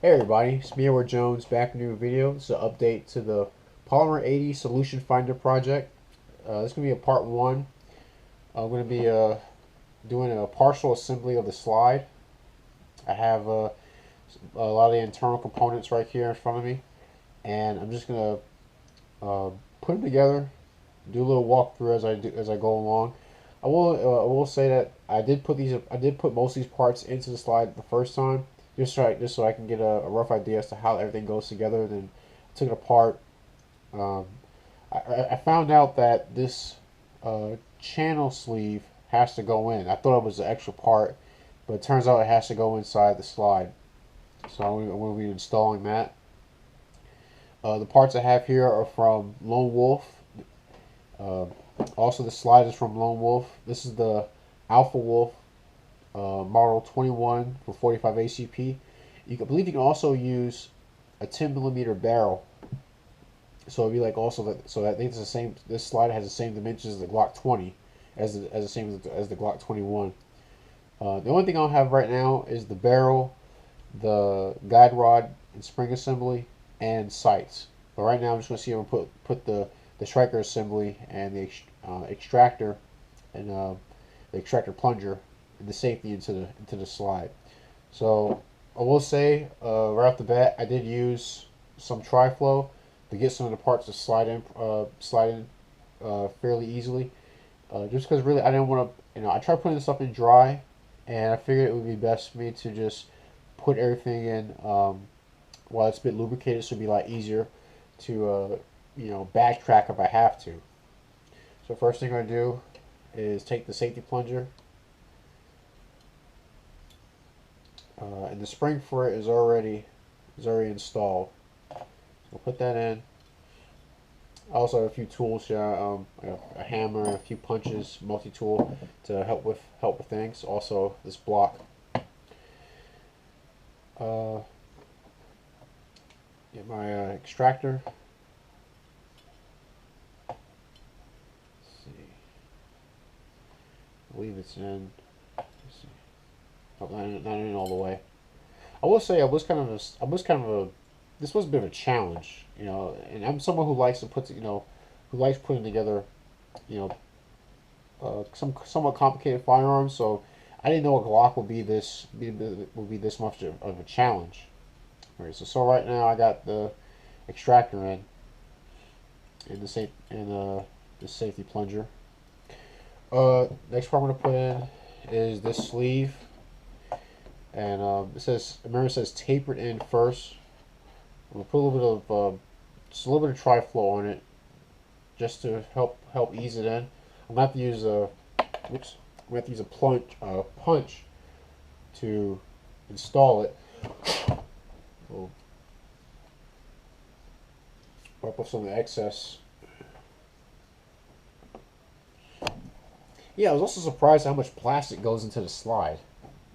Hey everybody, it's me, Edward Jones, back with a new video. It's an update to the Polymer80 Solution Finder project. This is going to be a part one. I'm going to be doing a partial assembly of the slide. I have a lot of the internal components right here in front of me, and I'm just going to put them together, do a little walkthrough as I go along. I will say that I did put most of these parts into the slide the first time, just so I can get a rough idea as to how everything goes together. Then I took it apart. Um, I found out that this channel sleeve has to go in. I thought it was an extra part, but it turns out it has to go inside the slide. So I'm going to be installing that. The parts I have here are from Lone Wolf. Uh, Also, the slide is from Lone Wolf. This is the Alpha Wolf model 21 for 45 ACP. I believe you can also use a 10mm barrel. So it'd be like also that. So I think it's the same. This slide has the same dimensions as the Glock 20, as the same as the Glock 21. The only thing I'll have right now is the barrel, the guide rod and spring assembly, and sights. But right now I'm just going to see if I put the striker assembly and the extractor and the extractor plunger and the safety into the slide. So I will say right off the bat, I did use some tri-flow to get some of the parts to slide in fairly easily. Just because really I didn't want to, I tried putting this stuff in dry, and I figured it would be best for me to just put everything in while it's a bit lubricated, so it'd be a lot easier to backtrack if I have to. So first thing I'm gonna do is take the safety plunger, and the spring for it is already installed. So we'll put that in. I also have a few tools here, a hammer, a few punches, multi-tool to help with things. Also this block. Get my extractor. I believe it's in. Let's see. Oh, not in all the way. I will say I was kind of a this was a bit of a challenge, and I'm someone who likes to who likes putting together, some somewhat complicated firearms. So I didn't know a Glock would be this much of a challenge. All right, so right now I got the extractor in the safety plunger. Next part I'm gonna put in is this sleeve, and it says tapered in first. I'm gonna put a little bit of just a little bit of tri-flow on it, just to help ease it in. I'm gonna have to use a punch to install it. We'll wipe off some of the excess. Yeah, I was also surprised how much plastic goes into the slide.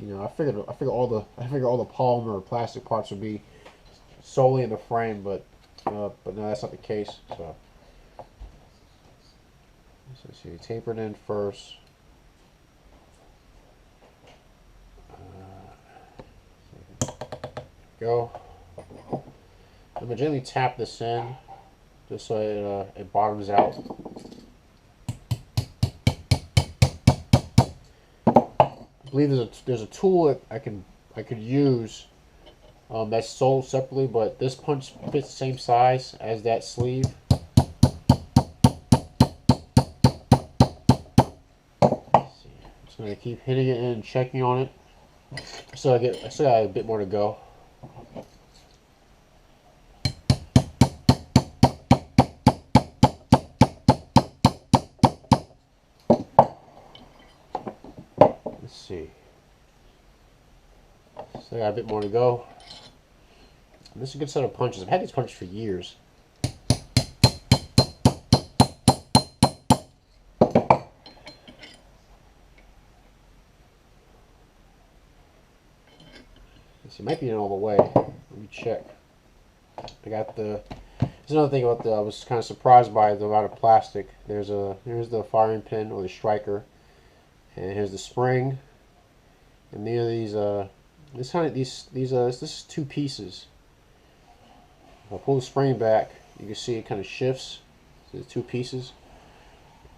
I figured all the polymer or plastic parts would be solely in the frame, but no, that's not the case. So see, taper it in first. Go. I'm gonna gently tap this in, just so it bottoms out. I believe there's a tool that I could use that's sold separately, but this punch fits the same size as that sleeve. I'm just gonna keep hitting it and checking on it. So I still got a bit more to go. Let's see. So I got a bit more to go. This is a good set of punches. I've had these punches for years. This might be in all the way. Let me check. I got the. There's another thing about I was kind of surprised by the amount of plastic. Here's the firing pin or the striker, and here's the spring. And near these this is two pieces. If I pull the spring back, you can see it kind of shifts. So the two pieces,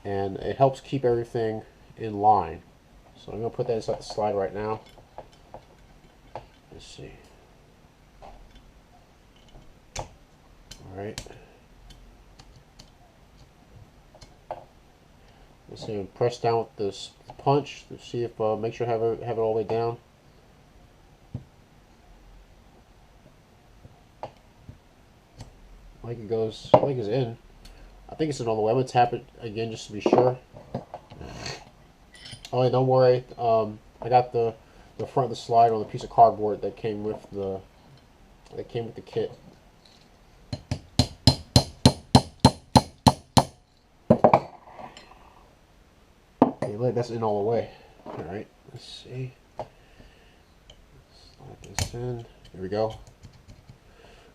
and it helps keep everything in line. So I'm going to put that inside the slide right now. Let's see. All right. Let's see. Press down with this punch to see if make sure I have it all the way down. I think it goes. I think it's in. I think it's in all the way. I'm gonna tap it again just to be sure. Oh, yeah, don't worry. I got the front of the slide on the piece of cardboard that came with the kit. Okay, look, that's in all the way. All right, let's see. Slide this in. There we go.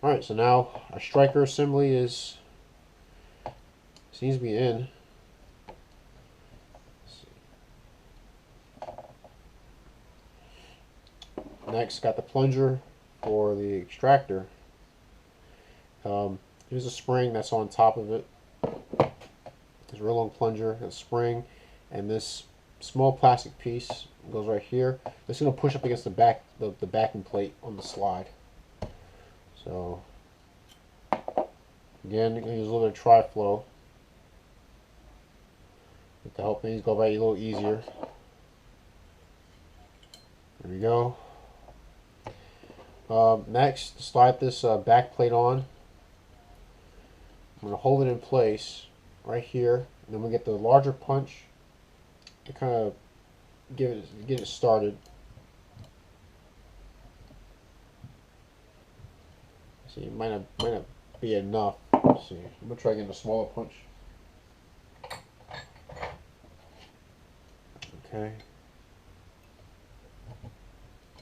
All right, so now our striker assembly seems to be in. Next, got the plunger for the extractor. Here's a spring that's on top of it. There's a real long plunger, a spring, and this small plastic piece goes right here. It's going to push up against the backing plate on the slide. So again, you're going to use a little bit of tri-flow to help things go by a little easier. There we go. Next, slide this back plate on. I'm going to hold it in place right here, and then we get the larger punch to kind of get it started. See, it might not be enough. Let's see. I'm gonna try getting a smaller punch. Okay.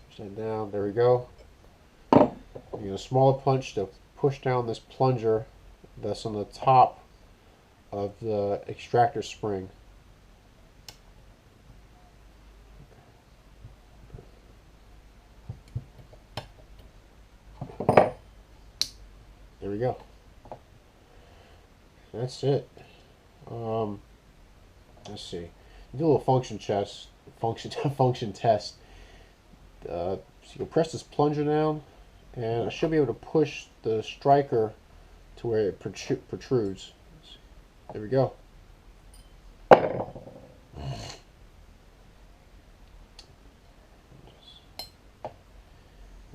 Push that down. There we go. You get a smaller punch to push down this plunger that's on the top of the extractor spring. There we go. That's it. Let's see. Do a little function test. So you can press this plunger down, and I should be able to push the striker to where it protrudes. There we go.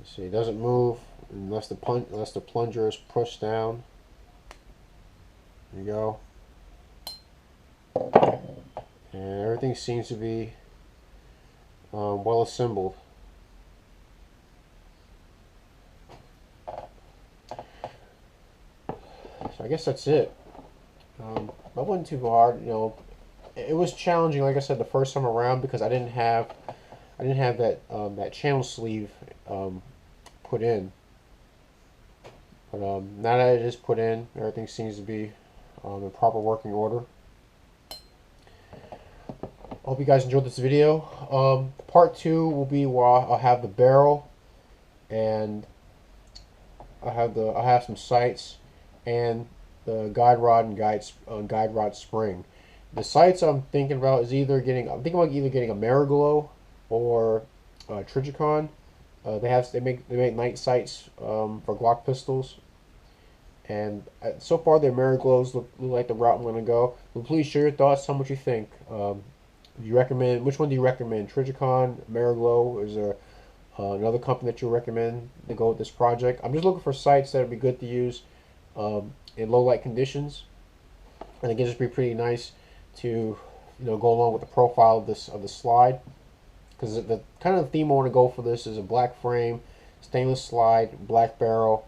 See, it doesn't move unless the plunger is pushed down. There you go. And everything seems to be well assembled. So I guess that's it. That wasn't too hard, you know. It was challenging, like I said, the first time around because I didn't have that channel sleeve put in. But now that it is put in, everything seems to be in proper working order. I hope you guys enjoyed this video. Part 2 will be where I'll have the barrel, and I'll have some sights and the guide rod and guide rod spring. The sights I'm thinking about is either getting a Mariglow or Trijicon. They make night sights for Glock pistols, and so far their Mariglows look like the route I'm going to go. But please share your thoughts. Tell me what you think. Which one do you recommend? Trijicon, Mariglow? Is there another company that you recommend to go with this project? I'm just looking for sights that would be good to use in low light conditions, and it can just be pretty nice to go along with the profile of the slide. Because the kind of theme I want to go for this is a black frame, stainless slide, black barrel,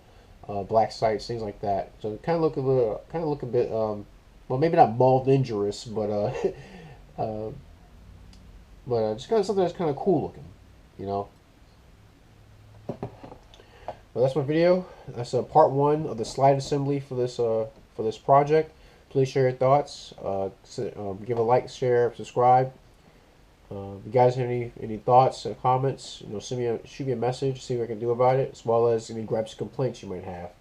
black sights, things like that. So it kind of look a bit, well, maybe not mall-dangerous, but just kind of something that's kind of cool looking, you know. Well, that's my video. That's part 1 of the slide assembly for this project. Please share your thoughts. Give a like, share, subscribe. If you guys have any thoughts or comments, shoot me a message, see what I can do about it, as well as any gripes or complaints you might have.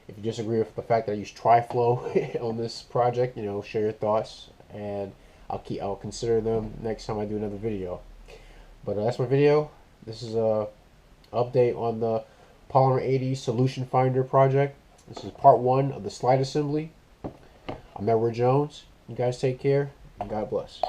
If you disagree with the fact that I use TriFlow on this project, share your thoughts, and I'll consider them next time I do another video. But that's my video. This is a update on the Polymer80 Solution Finder project. This is part 1 of the slide assembly. I'm Edward Jones. You guys take care, and God bless.